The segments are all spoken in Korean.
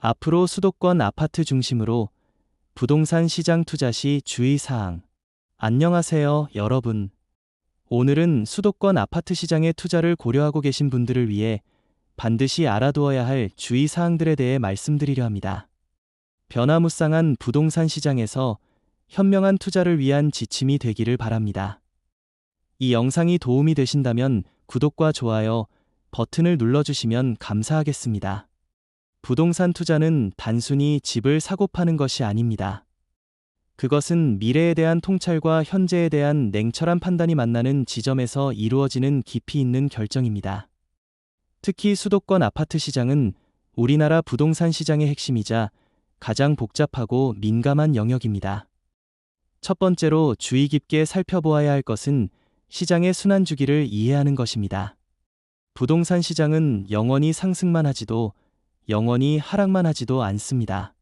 앞으로 수도권 아파트 중심으로 부동산 시장 투자 시 주의사항. 안녕하세요, 여러분. 오늘은 수도권 아파트 시장에 투자를 고려하고 계신 분들을 위해 반드시 알아두어야 할 주의사항들에 대해 말씀드리려 합니다. 변화무쌍한 부동산 시장에서 현명한 투자를 위한 지침이 되기를 바랍니다. 이 영상이 도움이 되신다면 구독과 좋아요 버튼을 눌러주시면 감사하겠습니다. 부동산 투자는 단순히 집을 사고 파는 것이 아닙니다. 그것은 미래에 대한 통찰과 현재에 대한 냉철한 판단이 만나는 지점에서 이루어지는 깊이 있는 결정입니다. 특히 수도권 아파트 시장은 우리나라 부동산 시장의 핵심이자 가장 복잡하고 민감한 영역입니다. 첫 번째로 주의 깊게 살펴보아야 할 것은 시장의 순환 주기를 이해하는 것입니다. 부동산 시장은 영원히 상승만 하지도 영원히 하락만 하지도 않습니다.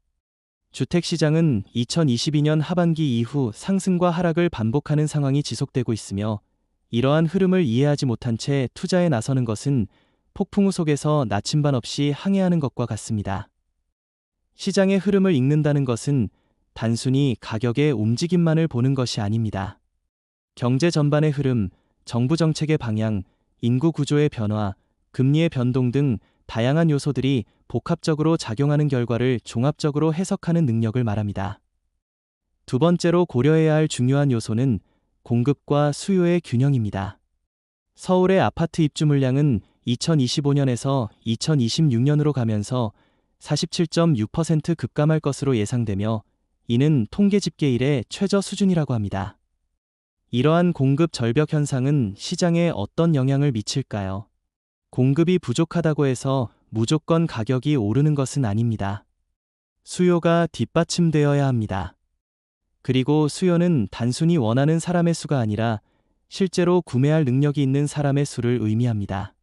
주택시장은 2022년 하반기 이후 상승과 하락을 반복하는 상황이 지속되고 있으며, 이러한 흐름을 이해하지 못한 채 투자에 나서는 것은 폭풍우 속에서 나침반 없이 항해하는 것과 같습니다. 시장의 흐름을 읽는다는 것은 단순히 가격의 움직임만을 보는 것이 아닙니다. 경제 전반의 흐름, 정부 정책의 방향, 인구 구조의 변화, 금리의 변동 등 다양한 요소들이 복합적으로 작용하는 결과를 종합적으로 해석하는 능력을 말합니다. 두 번째로 고려해야 할 중요한 요소는 공급과 수요의 균형입니다. 서울의 아파트 입주 물량은 2025년에서 2026년으로 가면서 47.6% 급감할 것으로 예상되며, 이는 통계 집계 이래 최저 수준이라고 합니다. 이러한 공급 절벽 현상은 시장에 어떤 영향을 미칠까요? 공급이 부족하다고 해서 무조건 가격이 오르는 것은 아닙니다. 수요가 뒷받침되어야 합니다. 그리고 수요는 단순히 원하는 사람의 수가 아니라 실제로 구매할 능력이 있는 사람의 수를 의미합니다.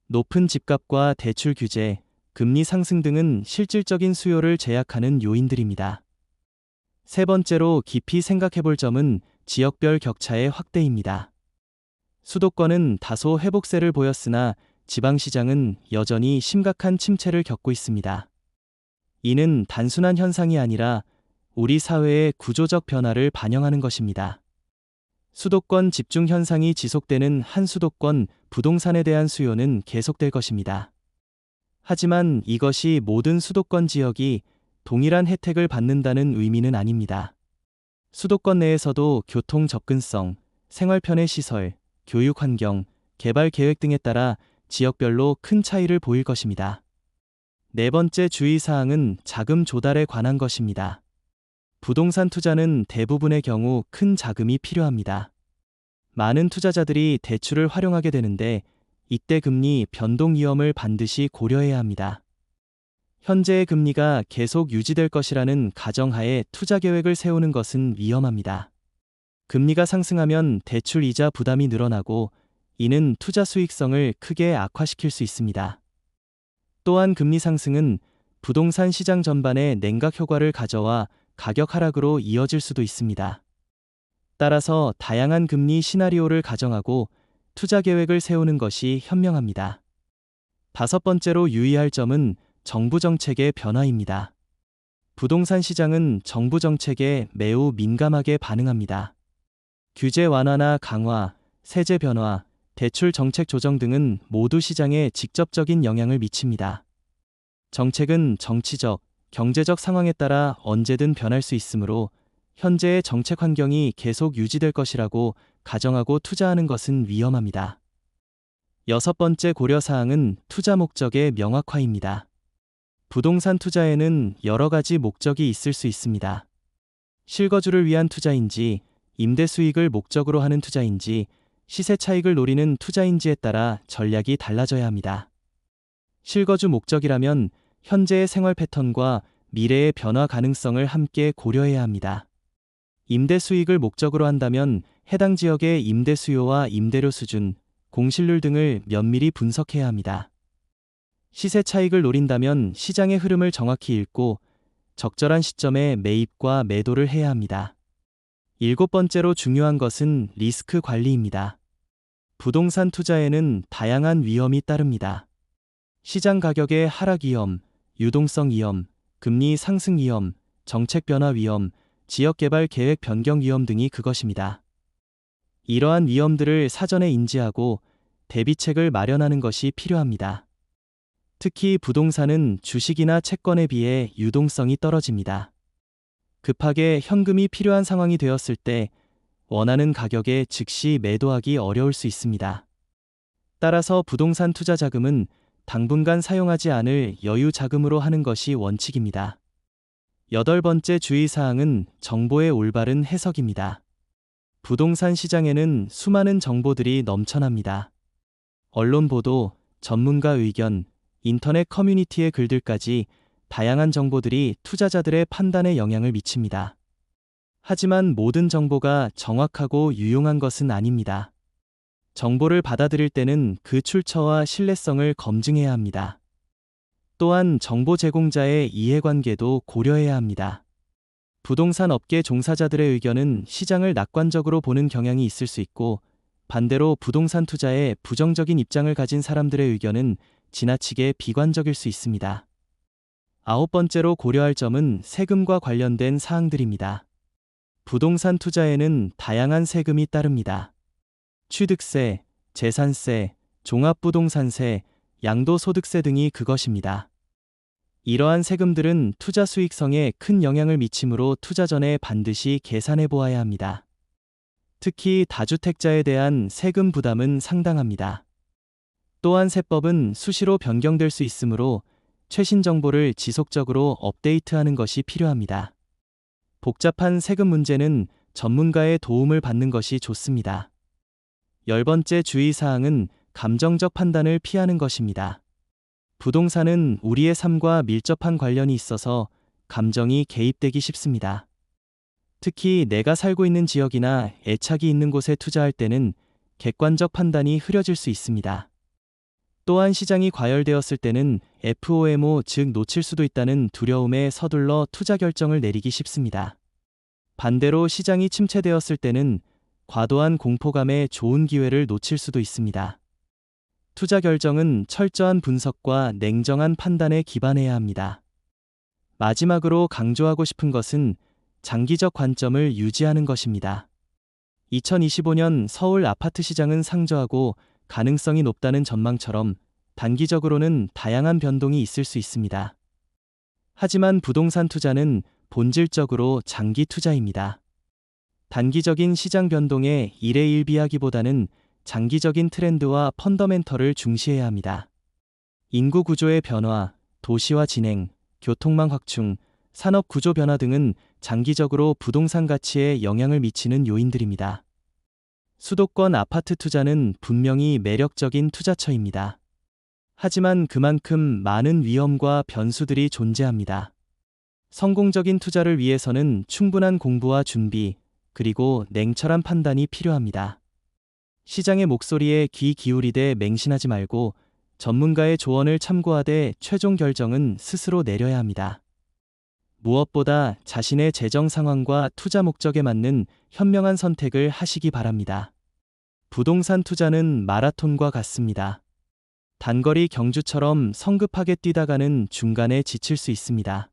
높은 집값과 대출 규제, 금리 상승 등은 실질적인 수요를 제약하는 요인들입니다. 세 번째로 깊이 생각해볼 점은 지역별 격차의 확대입니다. 수도권은 다소 회복세를 보였으나 지방시장은 여전히 심각한 침체를 겪고 있습니다. 이는 단순한 현상이 아니라 우리 사회의 구조적 변화를 반영하는 것입니다. 수도권 집중 현상이 지속되는 한 수도권 부동산에 대한 수요는 계속될 것입니다. 하지만 이것이 모든 수도권 지역이 동일한 혜택을 받는다는 의미는 아닙니다. 수도권 내에서도 교통 접근성, 생활 편의 시설, 교육 환경, 개발 계획 등에 따라 지역별로 큰 차이를 보일 것입니다. 네 번째 주의사항은 자금 조달에 관한 것입니다. 부동산 투자는 대부분의 경우 큰 자금이 필요합니다. 많은 투자자들이 대출을 활용하게 되는데, 이때 금리 변동 위험을 반드시 고려해야 합니다. 현재의 금리가 계속 유지될 것이라는 가정하에 투자 계획을 세우는 것은 위험합니다. 금리가 상승하면 대출 이자 부담이 늘어나고, 이는 투자 수익성을 크게 악화시킬 수 있습니다. 또한 금리 상승은 부동산 시장 전반에 냉각 효과를 가져와 가격 하락으로 이어질 수도 있습니다. 따라서 다양한 금리 시나리오를 가정하고 투자 계획을 세우는 것이 현명합니다. 다섯 번째로 유의할 점은 정부 정책의 변화입니다. 부동산 시장은 정부 정책에 매우 민감하게 반응합니다. 규제 완화나 강화, 세제 변화, 대출 정책 조정 등은 모두 시장에 직접적인 영향을 미칩니다. 정책은 정치적, 경제적 상황에 따라 언제든 변할 수 있으므로 현재의 정책 환경이 계속 유지될 것이라고 가정하고 투자하는 것은 위험합니다. 여섯 번째 고려사항은 투자 목적의 명확화입니다. 부동산 투자에는 여러 가지 목적이 있을 수 있습니다. 실거주를 위한 투자인지, 임대 수익을 목적으로 하는 투자인지, 시세 차익을 노리는 투자인지에 따라 전략이 달라져야 합니다. 실거주 목적이라면 현재의 생활 패턴과 미래의 변화 가능성을 함께 고려해야 합니다. 임대 수익을 목적으로 한다면 해당 지역의 임대 수요와 임대료 수준, 공실률 등을 면밀히 분석해야 합니다. 시세 차익을 노린다면 시장의 흐름을 정확히 읽고 적절한 시점에 매입과 매도를 해야 합니다. 일곱 번째로 중요한 것은 리스크 관리입니다. 부동산 투자에는 다양한 위험이 따릅니다. 시장 가격의 하락 위험, 유동성 위험, 금리 상승 위험, 정책 변화 위험, 지역 개발 계획 변경 위험 등이 그것입니다. 이러한 위험들을 사전에 인지하고 대비책을 마련하는 것이 필요합니다. 특히 부동산은 주식이나 채권에 비해 유동성이 떨어집니다. 급하게 현금이 필요한 상황이 되었을 때 원하는 가격에 즉시 매도하기 어려울 수 있습니다. 따라서 부동산 투자 자금은 당분간 사용하지 않을 여유 자금으로 하는 것이 원칙입니다. 8번째 주의사항은 정보의 올바른 해석입니다. 부동산 시장에는 수많은 정보들이 넘쳐납니다. 언론 보도, 전문가 의견, 인터넷 커뮤니티의 글들까지 다양한 정보들이 투자자들의 판단에 영향을 미칩니다. 하지만 모든 정보가 정확하고 유용한 것은 아닙니다. 정보를 받아들일 때는 그 출처와 신뢰성을 검증해야 합니다. 또한 정보 제공자의 이해관계도 고려해야 합니다. 부동산 업계 종사자들의 의견은 시장을 낙관적으로 보는 경향이 있을 수 있고, 반대로 부동산 투자에 부정적인 입장을 가진 사람들의 의견은 지나치게 비관적일 수 있습니다. 9번째로 고려할 점은 세금과 관련된 사항들입니다. 부동산 투자에는 다양한 세금이 따릅니다. 취득세, 재산세, 종합부동산세, 양도소득세 등이 그것입니다. 이러한 세금들은 투자 수익성에 큰 영향을 미치므로 투자 전에 반드시 계산해 보아야 합니다. 특히 다주택자에 대한 세금 부담은 상당합니다. 또한 세법은 수시로 변경될 수 있으므로 최신 정보를 지속적으로 업데이트하는 것이 필요합니다. 복잡한 세금 문제는 전문가의 도움을 받는 것이 좋습니다. 10번째 주의사항은 감정적 판단을 피하는 것입니다. 부동산은 우리의 삶과 밀접한 관련이 있어서 감정이 개입되기 쉽습니다. 특히 내가 살고 있는 지역이나 애착이 있는 곳에 투자할 때는 객관적 판단이 흐려질 수 있습니다. 또한 시장이 과열되었을 때는 FOMO, 즉 놓칠 수도 있다는 두려움에 서둘러 투자 결정을 내리기 쉽습니다. 반대로 시장이 침체되었을 때는 과도한 공포감에 좋은 기회를 놓칠 수도 있습니다. 투자 결정은 철저한 분석과 냉정한 판단에 기반해야 합니다. 마지막으로 강조하고 싶은 것은 장기적 관점을 유지하는 것입니다. 2025년 서울 아파트 시장은 상저하고 가능성이 높다는 전망처럼 단기적으로는 다양한 변동이 있을 수 있습니다. 하지만 부동산 투자는 본질적으로 장기 투자입니다. 단기적인 시장 변동에 일희일비하기보다는 장기적인 트렌드와 펀더멘털을 중시해야 합니다. 인구 구조의 변화, 도시화 진행, 교통망 확충, 산업 구조 변화 등은 장기적으로 부동산 가치에 영향을 미치는 요인들입니다. 수도권 아파트 투자는 분명히 매력적인 투자처입니다. 하지만 그만큼 많은 위험과 변수들이 존재합니다. 성공적인 투자를 위해서는 충분한 공부와 준비, 그리고 냉철한 판단이 필요합니다. 시장의 목소리에 귀 기울이되 맹신하지 말고 전문가의 조언을 참고하되 최종 결정은 스스로 내려야 합니다. 무엇보다 자신의 재정 상황과 투자 목적에 맞는 현명한 선택을 하시기 바랍니다. 부동산 투자는 마라톤과 같습니다. 단거리 경주처럼 성급하게 뛰다가는 중간에 지칠 수 있습니다.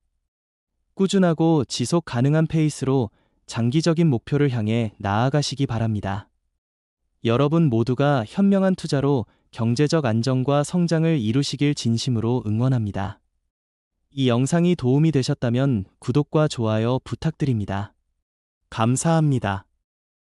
꾸준하고 지속 가능한 페이스로 장기적인 목표를 향해 나아가시기 바랍니다. 여러분 모두가 현명한 투자로 경제적 안정과 성장을 이루시길 진심으로 응원합니다. 이 영상이 도움이 되셨다면 구독과 좋아요 부탁드립니다. 감사합니다.